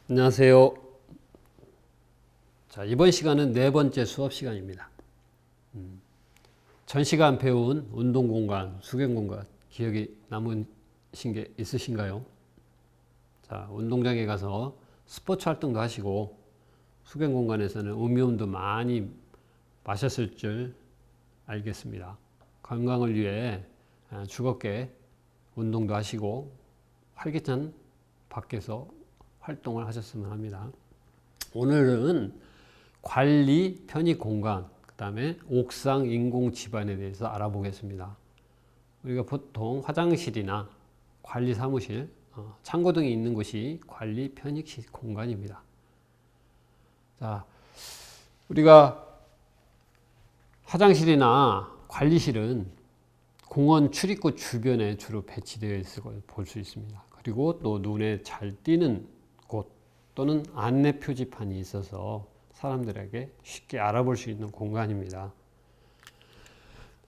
안녕하세요. 자, 이번 시간은 네 번째 수업 시간입니다. 전 시간 배운 운동 공간, 수경 공간 기억이 남으신 게 있으신가요? 자, 운동장에 가서 스포츠 활동도 하시고 수경 공간에서는 음료도 많이 마셨을 줄 알겠습니다. 건강을 위해 즐겁게 운동도 하시고 활기찬 밖에서 활동을 하셨으면 합니다. 오늘은 관리 편익 공간, 그 다음에 옥상 인공 지반에 대해서 알아보겠습니다. 우리가 보통 화장실이나 관리 사무실, 창고 등이 있는 곳이 관리 편익 공간입니다. 자, 우리가 화장실이나 관리실은 공원 출입구 주변에 주로 배치되어 있을 걸 볼 수 있습니다. 그리고 또 눈에 잘 띄는 곳 또는 안내 표지판이 있어서 사람들에게 쉽게 알아볼 수 있는 공간입니다.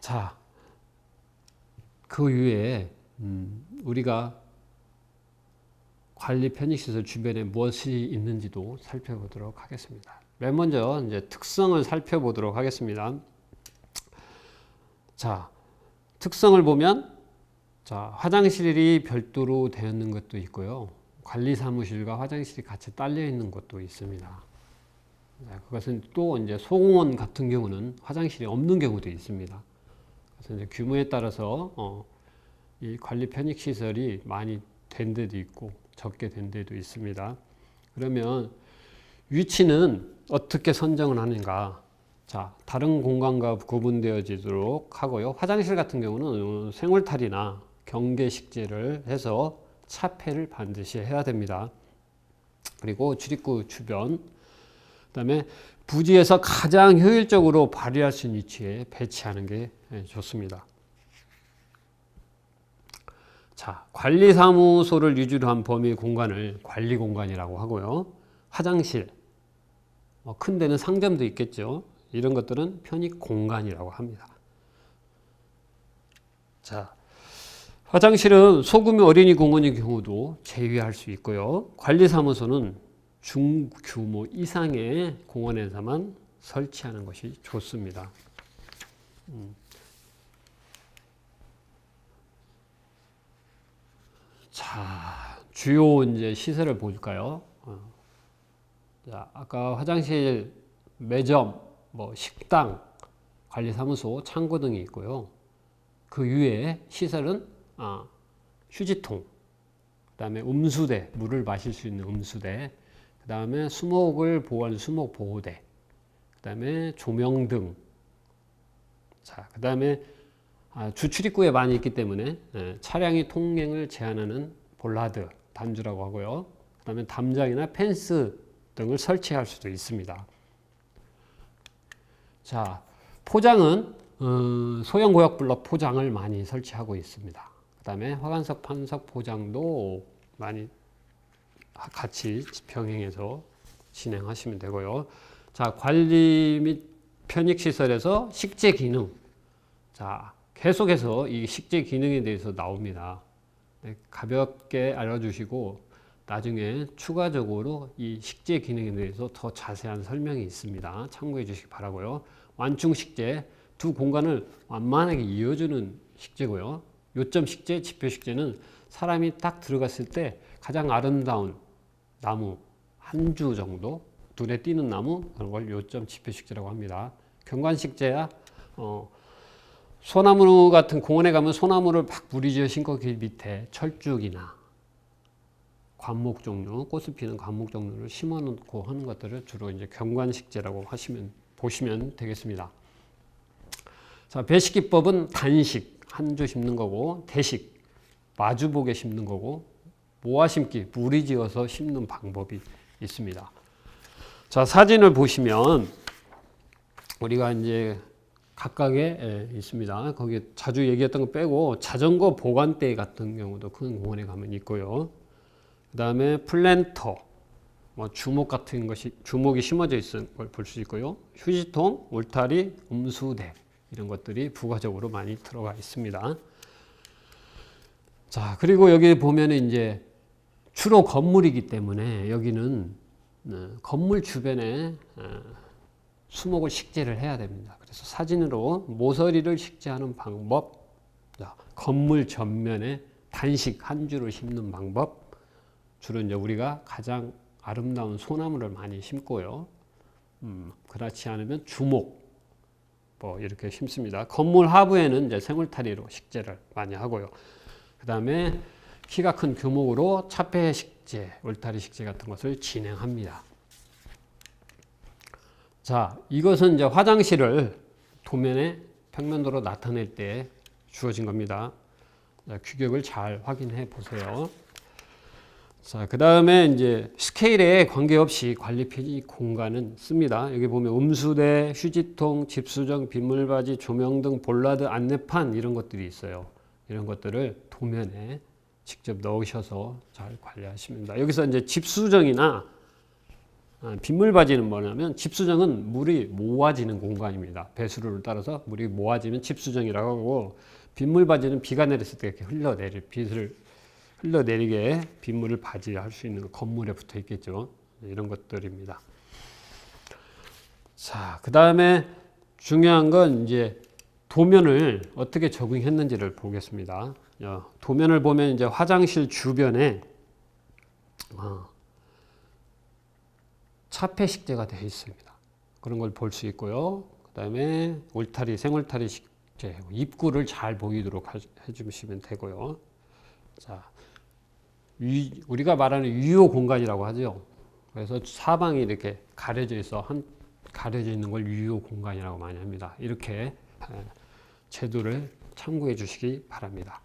자, 그 위에 우리가 관리 편익시설 주변에 무엇이 있는지도 살펴보도록 하겠습니다. 맨 먼저 이제 특성을 살펴보도록 하겠습니다. 자, 특성을 보면 자, 화장실이 별도로 되어 있는 것도 있고요. 관리사무실과 화장실이 같이 딸려 있는 곳도 있습니다. 그것은 또 이제 소공원 같은 경우는 화장실이 없는 경우도 있습니다. 그래서 이제 규모에 따라서 이 관리 편익 시설이 많이 된 데도 있고 적게 된 데도 있습니다. 그러면 위치는 어떻게 선정을 하는가? 자, 다른 공간과 구분되어지도록 하고요. 화장실 같은 경우는 생울탈이나 경계식재를 해서 차폐를 반드시 해야 됩니다. 그리고 출입구 주변, 그 다음에 부지에서 가장 효율적으로 발휘할 수 있는 위치에 배치하는 게 좋습니다. 자, 관리사무소를 위주로 한 범위의 공간을 관리공간이라고 하고요. 화장실, 큰 데는 상점도 있겠죠. 이런 것들은 편익공간이라고 합니다. 자, 화장실은 소규모 어린이 공원의 경우도 제외할 수 있고요. 관리사무소는 중규모 이상의 공원에서만 설치하는 것이 좋습니다. 자, 주요 이제 시설을 볼까요? 자, 아까 화장실, 매점, 식당, 관리사무소, 창고 등이 있고요. 그 위에 시설은 휴지통, 그 다음에 음수대, 물을 마실 수 있는 음수대, 그 다음에 수목을 보호하는 수목보호대, 그 다음에 조명등, 자, 그 다음에 주출입구에 많이 있기 때문에 차량이 통행을 제한하는 볼라드, 단주라고 하고요. 그 다음에 담장이나 펜스 등을 설치할 수도 있습니다. 자, 포장은 소형 고약 블럭 포장을 많이 설치하고 있습니다. 그 다음에 화관석, 판석 포장도 많이 같이 병행해서 진행하시면 되고요. 자, 관리 및 편익시설에서 식재 기능. 자, 계속해서 이 식재 기능에 대해서 나옵니다. 가볍게 알아주시고 나중에 추가적으로 이 식재 기능에 대해서 더 자세한 설명이 있습니다. 참고해 주시기 바라고요. 완충 식재, 두 공간을 완만하게 이어주는 식재고요. 요점 식재, 지표 식재는 사람이 딱 들어갔을 때 가장 아름다운 나무 한 주 정도, 눈에 띄는 나무, 그런 걸 요점 지표 식재라고 합니다. 경관 식재야 소나무 같은 공원에 가면 소나무를 막 무리지어 신고 그 밑에 철쭉이나 관목 종류, 꽃을 피는 관목 종류를 심어 놓고 하는 것들을 주로 이제 경관식재라고 보시면 되겠습니다. 자, 배식 기법은 단식, 한 주 심는 거고, 대식, 마주보게 심는 거고, 모아 심기, 무리 지어서 심는 방법이 있습니다. 자, 사진을 보시면 우리가 이제 각각에 있습니다. 거기 자주 얘기했던 거 빼고 자전거 보관대 같은 경우도 큰 공원에 가면 있고요. 그 다음에 플랜터, 주목 같은 것이 주목이 심어져 있는 걸 볼 수 있고요. 휴지통, 울타리, 음수대 이런 것들이 부가적으로 많이 들어가 있습니다. 자, 그리고 여기 보면 이제 주로 건물이기 때문에 여기는 건물 주변에 수목을 식재를 해야 됩니다. 그래서 사진으로 모서리를 식재하는 방법, 건물 전면에 단식 한 줄을 심는 방법, 주로 이제 우리가 가장 아름다운 소나무를 많이 심고요. 그렇지 않으면 주목 뭐 이렇게 심습니다. 건물 하부에는 이제 생울타리로 식재를 많이 하고요. 그 다음에 키가 큰 교목으로 차폐 식재, 울타리 식재 같은 것을 진행합니다. 자, 이것은 이제 화장실을 도면에 평면도로 나타낼 때 주어진 겁니다. 자, 규격을 잘 확인해 보세요. 자, 그 다음에 이제 스케일에 관계없이 관리 편의 공간은 씁니다. 여기 보면 음수대, 휴지통, 집수정, 빗물바지, 조명 등 볼라드, 안내판 이런 것들이 있어요. 이런 것들을 도면에 직접 넣으셔서 잘 관리하시면 됩니다. 여기서 이제 집수정이나 빗물바지는 뭐냐면 집수정은 물이 모아지는 공간입니다. 배수로를 따라서 물이 모아지면 집수정이라고 하고 빗물바지는 비가 내렸을 때 이렇게 흘러내리게 빗물을 바지할 수 있는 건물에 붙어 있겠죠. 이런 것들입니다. 자, 그 다음에 중요한 건 이제 도면을 어떻게 적용했는지를 보겠습니다. 도면을 보면 이제 화장실 주변에 차폐 식재가 되어 있습니다. 그런 걸 볼 수 있고요. 그 다음에 울타리, 생울타리 식재, 입구를 잘 보이도록 해주시면 되고요. 자, 우리가 말하는 유효 공간이라고 하죠. 그래서 사방이 이렇게 가려져 있는 걸 유효 공간이라고 많이 합니다. 이렇게 제도를 참고해 주시기 바랍니다.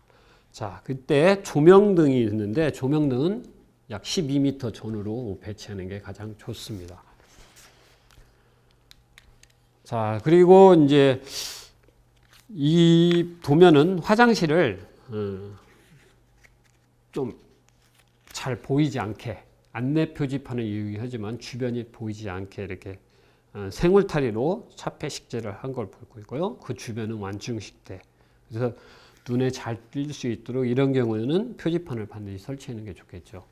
자, 그때 조명등이 있는데 조명등은 약 12m 전후로 배치하는 게 가장 좋습니다. 자, 그리고 이제 이 도면은 화장실을 좀 잘 보이지 않게 안내 표지판을 이용하지만 주변이 보이지 않게 이렇게 생울타리로 차폐 식재를 한 걸 보고 있고요. 그 주변은 완충 식재. 그래서 눈에 잘 띌 수 있도록 이런 경우에는 표지판을 반드시 설치하는 게 좋겠죠.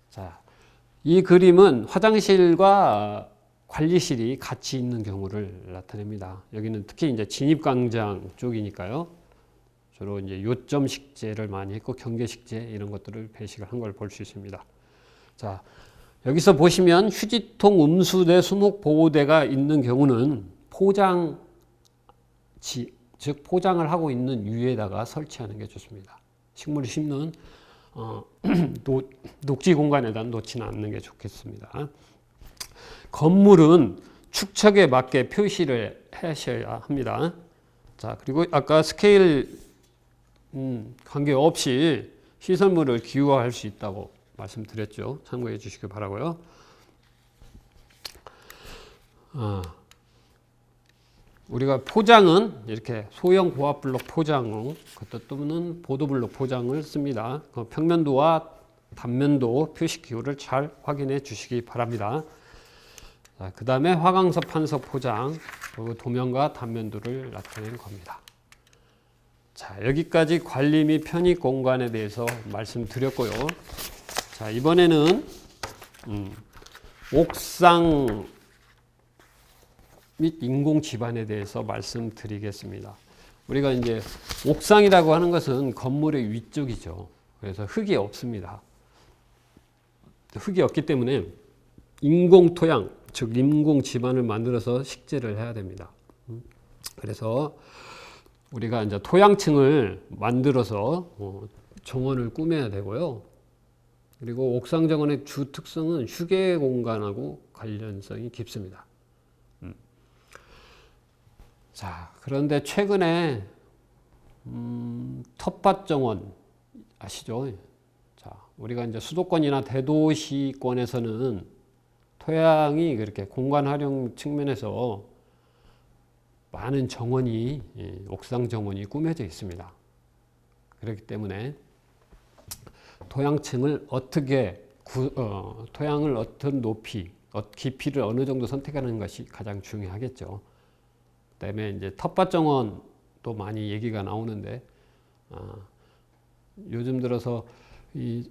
자, 이 그림은 화장실과 관리실이 같이 있는 경우를 나타냅니다. 여기는 특히 이제 진입광장 쪽이니까요. 주로 이제 요점 식재를 많이 했고 경계 식재 이런 것들을 배식을 한 걸 볼 수 있습니다. 자, 여기서 보시면 휴지통, 음수대, 수목보호대가 있는 경우는 포장지, 즉 포장을 하고 있는 위에다가 설치하는 게 좋습니다. 식물을 심는 녹지 공간에다 놓지는 않는 게 좋겠습니다. 건물은 축척에 맞게 표시를 하셔야 합니다. 자, 그리고 아까 스케일 관계없이 시설물을 기호화할 수 있다고 말씀드렸죠. 참고해 주시기 바라고요. 우리가 포장은 이렇게 소형 고압블록 포장, 또는 보도블록 포장을 씁니다. 평면도와 단면도 표시 기호를 잘 확인해 주시기 바랍니다. 그 다음에 화강석, 판석 포장, 그리고 도면과 단면도를 나타낸 겁니다. 자, 여기까지 관리 및 편의 공간에 대해서 말씀드렸고요. 자, 이번에는 옥상 및 인공 지반에 대해서 말씀드리겠습니다. 우리가 이제 옥상이라고 하는 것은 건물의 위쪽이죠. 그래서 흙이 없습니다. 흙이 없기 때문에 인공 토양, 즉 인공 지반을 만들어서 식재를 해야 됩니다. 그래서 우리가 이제 토양층을 만들어서 정원을 꾸며야 되고요. 그리고 옥상 정원의 주 특성은 휴게 공간하고 관련성이 깊습니다. 자, 그런데 최근에 텃밭 정원 아시죠? 자, 우리가 이제 수도권이나 대도시권에서는 토양이 그렇게 공간 활용 측면에서 많은 정원이, 옥상 정원이 꾸며져 있습니다. 그렇기 때문에 토양층을 어떻게, 토양을 어떤 높이, 깊이를 어느 정도 선택하는 것이 가장 중요하겠죠. 그 다음에 이제 텃밭 정원도 많이 얘기가 나오는데, 요즘 들어서 이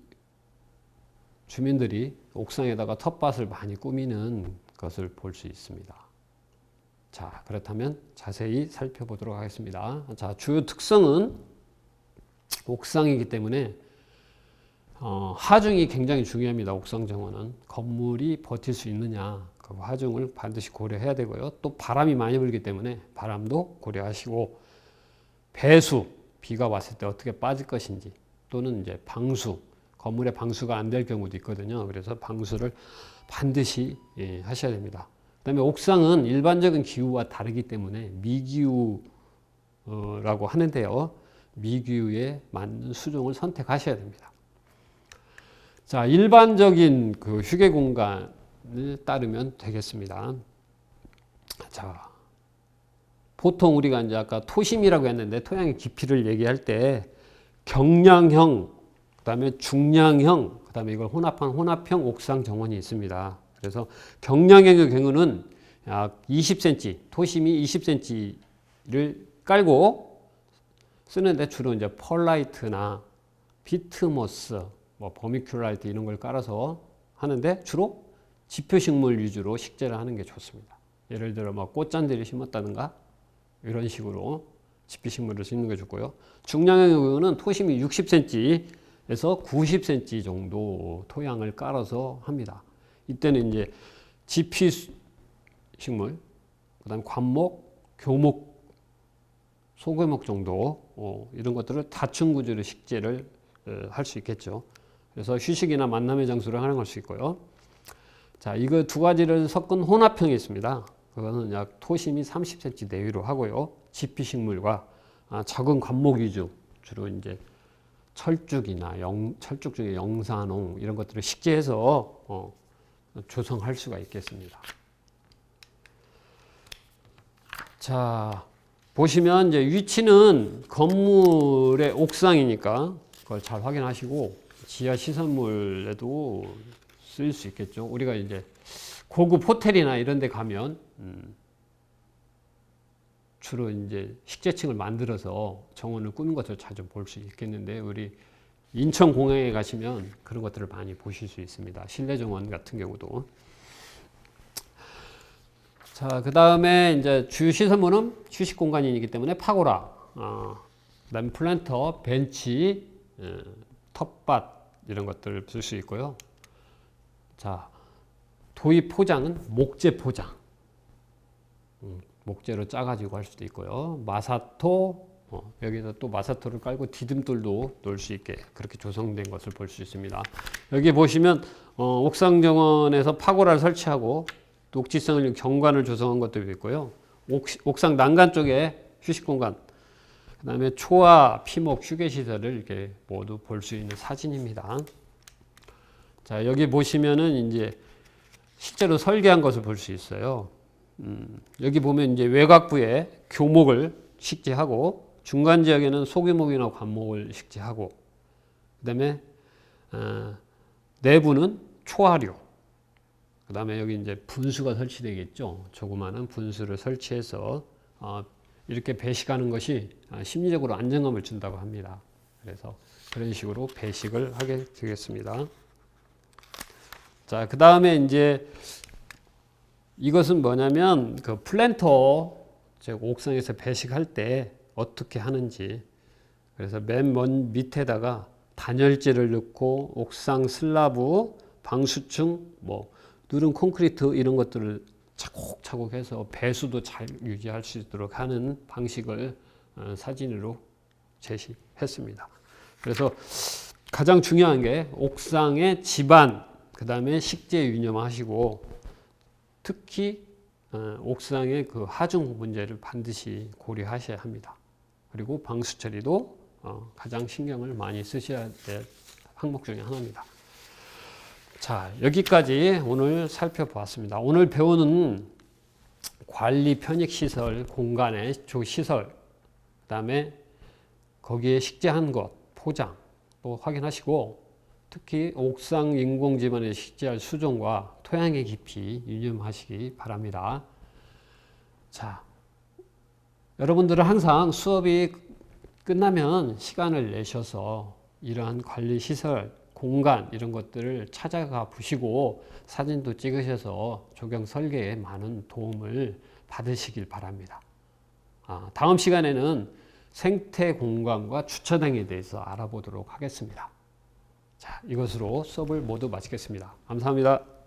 주민들이 옥상에다가 텃밭을 많이 꾸미는 것을 볼 수 있습니다. 자, 그렇다면 자세히 살펴보도록 하겠습니다. 자, 주요 특성은 옥상이기 때문에 하중이 굉장히 중요합니다. 옥상 정원은 건물이 버틸 수 있느냐, 그 하중을 반드시 고려해야 되고요. 또 바람이 많이 불기 때문에 바람도 고려하시고, 배수, 비가 왔을 때 어떻게 빠질 것인지, 또는 이제 방수, 건물의 방수가 안 될 경우도 있거든요. 그래서 방수를 반드시 하셔야 됩니다. 그다음에 옥상은 일반적인 기후와 다르기 때문에 미기후라고 하는데요. 미기후에 맞는 수종을 선택하셔야 됩니다. 자, 일반적인 그 휴게 공간을 따르면 되겠습니다. 자, 보통 우리가 이제 아까 토심이라고 했는데 토양의 깊이를 얘기할 때 경량형, 그다음에 중량형, 그다음에 이걸 혼합한 혼합형 옥상 정원이 있습니다. 그래서 경량형의 경우는 약 20cm, 토심이 20cm를 깔고 쓰는데 주로 이제 펄라이트나 비트모스, 뭐 버미큘라이트 이런 걸 깔아서 하는데 주로 지표식물 위주로 식재를 하는 게 좋습니다. 예를 들어 뭐 꽃잔디를 심었다든가 이런 식으로 지표식물을 심는 게 좋고요. 중량형의 경우는 토심이 60cm에서 90cm 정도 토양을 깔아서 합니다. 이때는 이제 지피식물, 그다음 관목, 교목, 소교목 정도 이런 것들을 다층 구조로 식재를 할 수 있겠죠. 그래서 휴식이나 만남의 장소를 활용할 수 있고요. 자, 이거 두 가지를 섞은 혼합형이 있습니다. 그거는 약 토심이 30cm 내외로 하고요. 지피식물과 작은 관목 위주, 주로 이제 철쭉이나 철쭉 중에 영산홍 이런 것들을 식재해서 조성할 수가 있겠습니다. 자, 보시면 이제 위치는 건물의 옥상이니까 그걸 잘 확인하시고 지하 시설물에도 쓰일 수 있겠죠. 우리가 이제 고급 호텔이나 이런 데 가면 주로 이제 식재층을 만들어서 정원을 꾸민 것을 자주 볼 수 있겠는데, 우리 인천공항에 가시면 그런 것들을 많이 보실 수 있습니다. 실내 정원 같은 경우도. 자, 그 다음에 이제 주요 시설물은 휴식 공간이기 때문에 파고라, 그다음에 플랜터, 벤치, 텃밭 이런 것들을 쓸 수 있고요. 자, 도입 포장은 목재 포장. 목재로 짜가지고 할 수도 있고요. 마사토, 여기다 또 마사토를 깔고 디딤돌도 놓을 수 있게 그렇게 조성된 것을 볼 수 있습니다. 여기 보시면 옥상 정원에서 파고라를 설치하고 녹지성을 경관을 조성한 것도 있고요. 옥상 난간 쪽에 휴식 공간, 그 다음에 초와 피목 휴게시설을 이렇게 모두 볼 수 있는 사진입니다. 자, 여기 보시면은 이제 실제로 설계한 것을 볼 수 있어요. 여기 보면 이제 외곽부에 교목을 식재하고 중간 지역에는 소규목이나 관목을 식재하고, 그 다음에 내부는 초하류, 그 다음에 여기 이제 분수가 설치되겠죠. 조그마한 분수를 설치해서 이렇게 배식하는 것이 심리적으로 안정감을 준다고 합니다. 그래서 그런 식으로 배식을 하게 되겠습니다. 자, 그 다음에 이제 이것은 뭐냐면 그 플랜터, 즉 옥상에서 배식할 때 어떻게 하는지. 그래서 맨 밑에다가 단열재를 넣고 옥상 슬라브, 방수층, 뭐 누른 콘크리트 이런 것들을 차곡차곡 해서 배수도 잘 유지할 수 있도록 하는 방식을 사진으로 제시했습니다. 그래서 가장 중요한 게 옥상의 지반, 그 다음에 식재 유념하시고, 특히 옥상의 그 하중 문제를 반드시 고려하셔야 합니다. 그리고 방수 처리도 가장 신경을 많이 쓰셔야 될 항목 중에 하나입니다. 자, 여기까지 오늘 살펴보았습니다. 오늘 배우는 관리 편익시설 공간의 시설, 그 다음에 거기에 식재한 것, 포장 또 확인하시고, 특히 옥상 인공지반에 식재할 수종과 토양의 깊이 유념하시기 바랍니다. 자, 여러분들은 항상 수업이 끝나면 시간을 내셔서 이러한 관리 시설, 공간 이런 것들을 찾아가 보시고 사진도 찍으셔서 조경 설계에 많은 도움을 받으시길 바랍니다. 다음 시간에는 생태 공간과 주차장에 대해서 알아보도록 하겠습니다. 자, 이것으로 수업을 모두 마치겠습니다. 감사합니다.